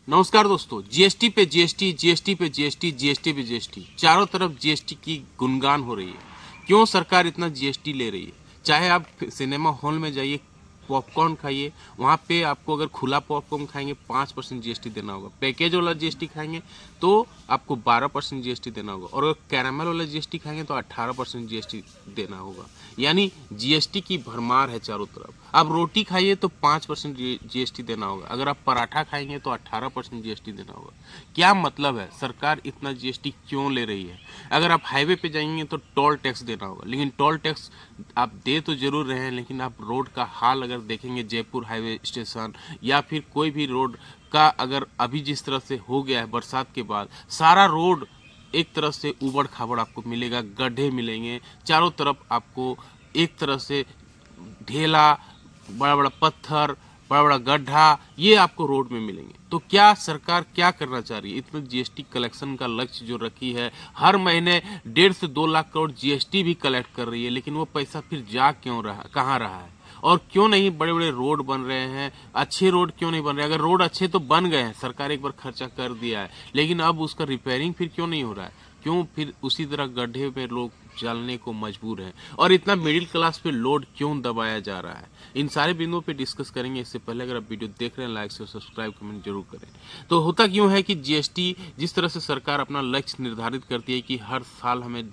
नमस्कार दोस्तों। जीएसटी पे जीएसटी, जीएसटी पे जीएसटी, जीएसटी पे जीएसटी, चारों तरफ जीएसटी की गुणगान हो रही है। क्यों सरकार इतना जीएसटी ले रही है? चाहे आप सिनेमा हॉल में जाइए, पॉपकॉर्न खाइए, वहाँ पे आपको अगर खुला पॉपकॉर्न खाएंगे 5% जीएसटी देना होगा। पैकेज वाला जीएसटी खाएंगे तो आपको 12% जीएसटी देना होगा, और अगर कैरामल वाला जीएसटी खाएंगे तो 18% जीएसटी देना होगा। यानी जीएसटी की भरमार है चारों तरफ। आप रोटी खाइए तो 5% जीएसटी देना होगा, अगर आप पराठा खाएंगे तो 18% जीएसटी देना होगा। क्या मतलब है? सरकार इतना जीएसटी क्यों ले रही है? अगर आप हाईवे पे जाएंगे तो टोल टैक्स देना होगा, लेकिन टोल टैक्स आप दे तो जरूर रहे हैं, लेकिन आप रोड का हाल अगर देखेंगे, जयपुर हाईवे स्टेशन या फिर कोई भी रोड का, अगर अभी जिस तरह से हो गया है बरसात के बाद, सारा रोड एक तरह से उबड़ खाबड़ आपको मिलेगा, गड्ढे मिलेंगे चारों तरफ आपको, एक तरह से ढेला, बड़ा बड़ा पत्थर, बड़ा बड़ा गड्ढा, ये आपको रोड में मिलेंगे। तो क्या सरकार क्या करना चाह रही है? इतना जीएसटी कलेक्शन का लक्ष्य जो रखी है, हर महीने 1.5 से 2 लाख करोड़ जीएसटी भी कलेक्ट कर रही है, लेकिन वो पैसा फिर जा क्यों रहा, कहाँ रहा है? और क्यों नहीं बड़े बड़े रोड बन रहे हैं? अच्छे रोड क्यों नहीं बन रहे? अगर रोड अच्छे तो बन गए हैं, सरकार एक बार खर्चा कर दिया है, लेकिन अब उसका रिपेयरिंग फिर क्यों नहीं हो रहा है? क्यों फिर उसी तरह गड्ढे में लोग चलने को मजबूर हैं? और इतना मिडिल क्लास पे लोड क्यों दबाया जा रहा है? इन सारे बिंदुओं पे डिस्कस करेंगे। इससे पहले अगर आप वीडियो देख रहे हैं, लाइक से सब्सक्राइब कमेंट जरूर करें। तो होता क्यों है कि जीएसटी, जिस तरह से सरकार अपना लक्ष्य निर्धारित करती है कि हर साल हमें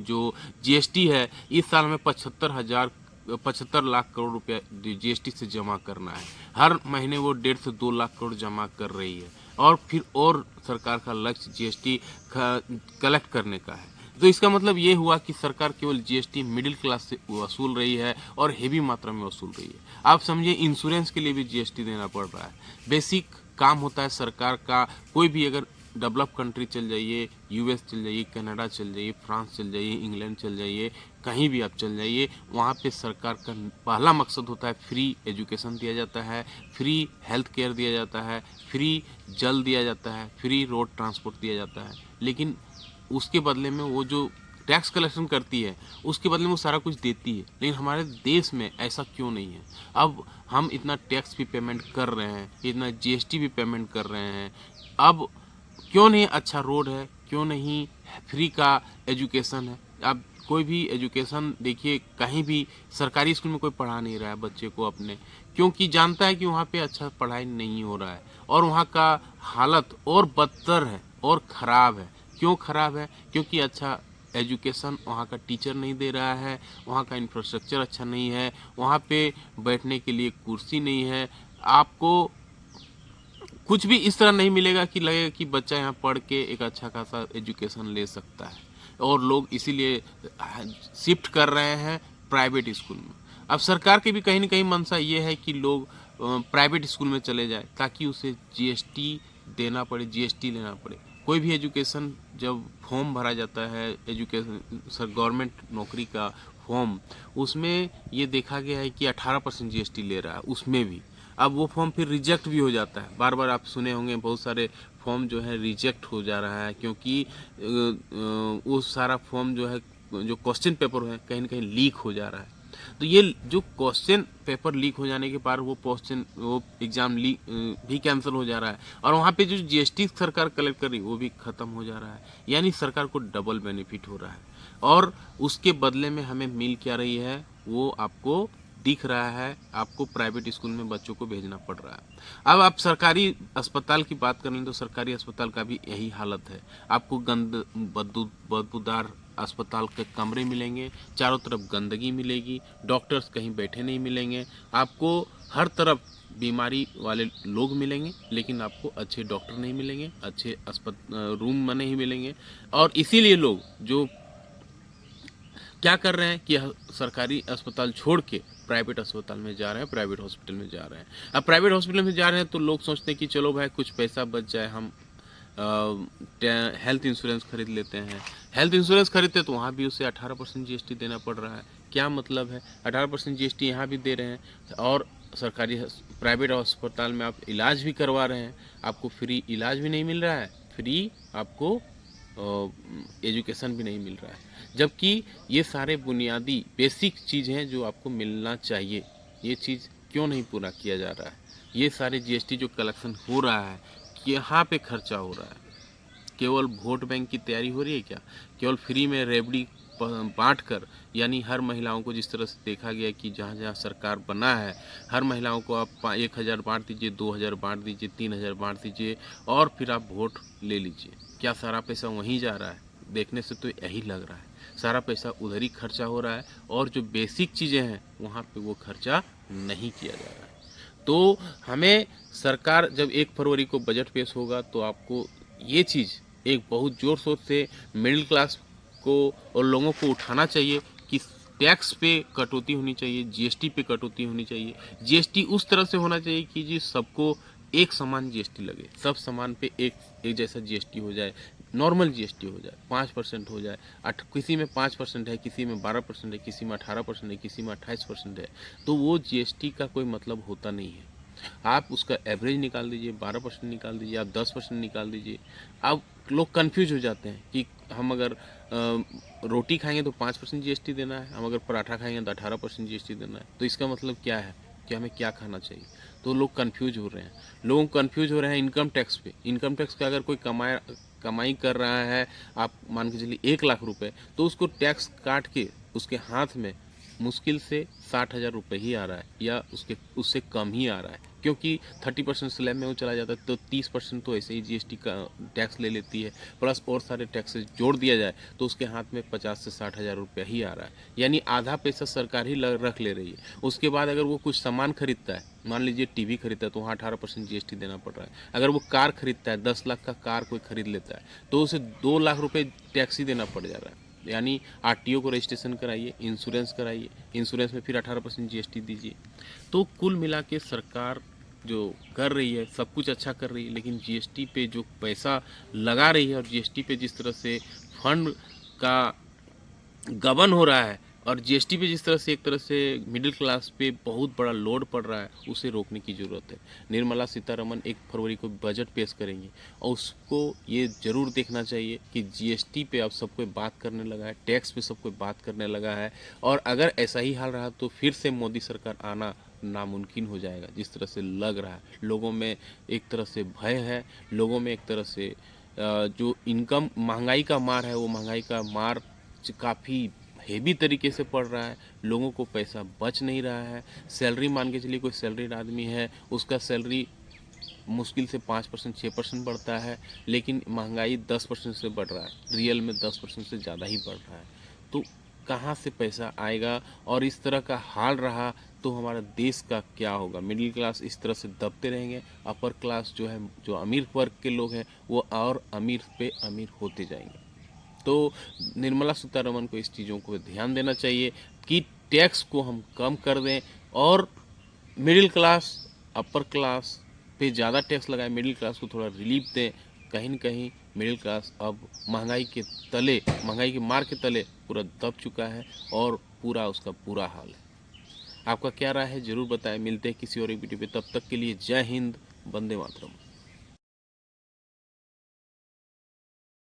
जो जीएसटी है, इस साल हमें 75 लाख करोड़ रुपया जीएसटी से जमा करना है, हर महीने वो 1.5 से 2 लाख करोड़ जमा कर रही है, और फिर और सरकार का लक्ष्य जीएसटी कलेक्ट करने का है। तो इसका मतलब ये हुआ कि सरकार केवल जीएसटी मिडिल क्लास से वसूल रही है और हेवी मात्रा में वसूल रही है। आप समझिए, इंश्योरेंस के लिए भी जीएसटी देना पड़ रहा है। बेसिक काम होता है सरकार का, कोई भी अगर डेवलप कंट्री चल जाइए, यूएस चल जाइए, कनाडा चल जाइए, फ्रांस चल जाइए, इंग्लैंड चल जाइए, कहीं भी आप चल जाइए, वहाँ पे सरकार का पहला मकसद होता है फ्री एजुकेशन दिया जाता है, फ्री हेल्थ केयर दिया जाता है, फ्री जल दिया जाता है, फ्री रोड ट्रांसपोर्ट दिया जाता है। लेकिन उसके बदले में वो जो टैक्स कलेक्शन करती है, उसके बदले में वो सारा कुछ देती है। लेकिन हमारे देश में ऐसा क्यों नहीं है? अब हम इतना टैक्स भी पेमेंट कर रहे हैं, इतना जीएसटी भी पेमेंट कर रहे हैं, अब क्यों नहीं अच्छा रोड है, क्यों नहीं फ्री का एजुकेशन है? आप कोई भी एजुकेशन देखिए, कहीं भी सरकारी स्कूल में कोई पढ़ा नहीं रहा है बच्चे को अपने, क्योंकि जानता है कि वहाँ पे अच्छा पढ़ाई नहीं हो रहा है, और वहाँ का हालत और बदतर है और ख़राब है। क्यों ख़राब है? क्योंकि अच्छा एजुकेशन वहाँ का टीचर नहीं दे रहा है, वहाँ का इंफ्रास्ट्रक्चर अच्छा नहीं है, वहाँ पे बैठने के लिए कुर्सी नहीं है, आपको कुछ भी इस तरह नहीं मिलेगा कि लगेगा कि बच्चा यहाँ पढ़ के एक अच्छा खासा एजुकेशन ले सकता है। और लोग इसीलिए शिफ्ट कर रहे हैं प्राइवेट स्कूल में। अब सरकार की भी कहीं ना कहीं मंशा ये है कि लोग प्राइवेट स्कूल में चले जाए, ताकि उसे जीएसटी देना पड़े, जीएसटी लेना पड़े। कोई भी एजुकेशन जब फॉर्म भरा जाता है, एजुकेशन सर गवर्नमेंट नौकरी का फॉर्म, उसमें ये देखा गया है कि 18% जीएसटी ले रहा है उसमें भी। अब वो फॉर्म फिर रिजेक्ट भी हो जाता है। बार बार आप सुने होंगे बहुत सारे फॉर्म जो है रिजेक्ट हो जा रहा है, क्योंकि वो सारा फॉर्म जो है, जो क्वेश्चन पेपर है, कहीं ना कहीं लीक हो जा रहा है। तो ये जो क्वेश्चन पेपर लीक हो जाने के बाद वो एग्ज़ाम लीक भी कैंसिल हो जा रहा है, और वहाँ पे जो जीएसटी सरकार कलेक्ट कर रही है वो भी ख़त्म हो जा रहा है। यानी सरकार को डबल बेनिफिट हो रहा है, और उसके बदले में हमें मिल क्या रही है वो आपको दिख रहा है। आपको प्राइवेट स्कूल में बच्चों को भेजना पड़ रहा है। अब आप सरकारी अस्पताल की बात कर लें तो सरकारी अस्पताल का भी यही हालत है। आपको बदबूदार अस्पताल के कमरे मिलेंगे, चारों तरफ गंदगी मिलेगी, डॉक्टर्स कहीं बैठे नहीं मिलेंगे, आपको हर तरफ बीमारी वाले लोग मिलेंगे, लेकिन आपको अच्छे डॉक्टर नहीं मिलेंगे, अच्छे रूम में नहीं मिलेंगे। और इसीलिए लोग जो क्या कर रहे हैं कि सरकारी अस्पताल छोड़ के प्राइवेट अस्पताल में जा रहे हैं, प्राइवेट हॉस्पिटल में जा रहे हैं। अब प्राइवेट हॉस्पिटल में जा रहे हैं तो लोग सोचते हैं कि चलो भाई कुछ पैसा बच जाए, हम हेल्थ इंश्योरेंस खरीद लेते हैं। हेल्थ इंश्योरेंस खरीदते हैं तो वहाँ भी उसे 18% जीएसटी देना पड़ रहा है। क्या मतलब है? 18% जीएसटी यहाँ भी दे रहे हैं, और सरकारी प्राइवेट अस्पताल में आप इलाज भी करवा रहे हैं, आपको फ्री इलाज भी नहीं मिल रहा है, फ्री आपको एजुकेशन भी नहीं मिल रहा है। जबकि ये सारे बुनियादी बेसिक चीज़ हैं जो आपको मिलना चाहिए, ये चीज़ क्यों नहीं पूरा किया जा रहा है? ये सारे जीएसटी जो कलेक्शन हो रहा है, यहाँ पे खर्चा हो रहा है। केवल वोट बैंक की तैयारी हो रही है क्या? केवल फ्री में रेवड़ी बांट कर, यानी हर महिलाओं को जिस तरह से देखा गया कि जहाँ जहाँ सरकार बना है हर महिलाओं को आप 1,000 बांट दीजिए, 2,000 बांट दीजिए, 3,000 बांट दीजिए और फिर आप वोट ले लीजिए। क्या सारा पैसा वहीं जा रहा है? देखने से तो यही लग रहा है सारा पैसा उधर ही खर्चा हो रहा है और जो बेसिक चीज़ें हैं वहाँ पे वो खर्चा नहीं किया जा रहा है। तो हमें सरकार जब 1 फरवरी को बजट पेश होगा तो आपको ये चीज़ एक बहुत ज़ोर शोर से मिडिल क्लास को और लोगों को उठाना चाहिए कि टैक्स पे कटौती होनी चाहिए, जीएसटी पे कटौती होनी चाहिए। जीएसटी उस तरह से होना चाहिए कि जी सबको एक समान जीएसटी लगे, सब सामान पे एक जैसा जीएसटी हो जाए, नॉर्मल जीएसटी हो जाए, 5% हो जाए। किसी में 5% है, किसी में 12% है, किसी में 18% है, किसी में 28% है, तो वो जीएसटी का कोई मतलब होता नहीं है। आप उसका एवरेज निकाल दीजिए, 12% निकाल दीजिए, आप 10% निकाल दीजिए। अब लोग कन्फ्यूज हो जाते हैं कि हम अगर रोटी खाएंगे तो 5% जीएसटी देना है, हम अगर पराठा खाएंगे तो 18% जीएसटी देना है। तो इसका मतलब क्या है कि हमें क्या खाना चाहिए? तो लोग कन्फ्यूज हो रहे हैं। लोग कन्फ्यूज हो रहे हैं इनकम टैक्स पे। इनकम टैक्स का अगर कोई कमाई कर रहा है, आप मान के चलिए 1,00,000 रुपये, तो उसको टैक्स काट के उसके हाथ में मुश्किल से 60,000 रुपये ही आ रहा है या उससे कम ही आ रहा है, क्योंकि 30% स्लैब में वो चला जाता है तो 30% तो ऐसे ही जीएसटी का टैक्स ले लेती है, प्लस और सारे टैक्सेस जोड़ दिया जाए तो उसके हाथ में 50 से 60,000 रुपया ही आ रहा है, यानी आधा पैसा सरकार ही रख ले रही है। उसके बाद अगर वो कुछ सामान खरीदता है, मान लीजिए टीवी खरीदता है तो वहाँ 18% जीएसटी देना पड़ रहा है। अगर वो कार खरीदता है, 10 लाख का कार कोई खरीद लेता है तो उसे 2 लाख रुपये टैक्स ही देना पड़ जा रहा है। यानी आरटीओ को रजिस्ट्रेशन कराइए, इंश्योरेंस कराइए, इंश्योरेंस में फिर 18% जीएसटी दीजिए। तो कुल मिला के सरकार जो कर रही है सब कुछ अच्छा कर रही है, लेकिन जीएसटी पे जो पैसा लगा रही है और जीएसटी पे जिस तरह से फंड का गबन हो रहा है और जीएसटी पे जिस तरह से एक तरह से मिडिल क्लास पे बहुत बड़ा लोड पड़ रहा है, उसे रोकने की ज़रूरत है। निर्मला सीतारमण 1 फरवरी को बजट पेश करेंगी और उसको ये ज़रूर देखना चाहिए कि जीएसटी पे अब सब कोई बात करने लगा है, टैक्स पे सब कोई बात करने लगा है और अगर ऐसा ही हाल रहा तो फिर से मोदी सरकार आना नामुमकिन हो जाएगा। जिस तरह से लग रहा है, लोगों में एक तरह से भय है, लोगों में एक तरह से जो इनकम महंगाई का मार है वो महंगाई का मार काफ़ी हेवी तरीके से पड़ रहा है। लोगों को पैसा बच नहीं रहा है। सैलरी मान के चलिए कोई सैलरीड आदमी है, उसका सैलरी मुश्किल से 5% 6% बढ़ता है, लेकिन महंगाई 10% से बढ़ रहा है, रियल में 10% से ज़्यादा ही बढ़ रहा है। तो कहाँ से पैसा आएगा? और इस तरह का हाल रहा तो हमारा देश का क्या होगा? मिडिल क्लास इस तरह से दबते रहेंगे, अपर क्लास जो है, जो अमीर वर्ग के लोग हैं, वो और अमीर पे अमीर होते जाएंगे। तो निर्मला सीतारमण को इस चीज़ों को ध्यान देना चाहिए कि टैक्स को हम कम कर दें और मिडिल क्लास अपर क्लास पे ज़्यादा टैक्स लगाए, मिडिल क्लास को थोड़ा रिलीफ दें। कहीं न कहीं मिडिल क्लास अब महंगाई के तले, महंगाई के मार के तले पूरा दब चुका है और पूरा उसका बुरा हाल है। आपका क्या राय है ज़रूर बताएं। मिलते हैं किसी और एक वीडियो पे, तब तक के लिए जय हिंद, वंदे मातरम।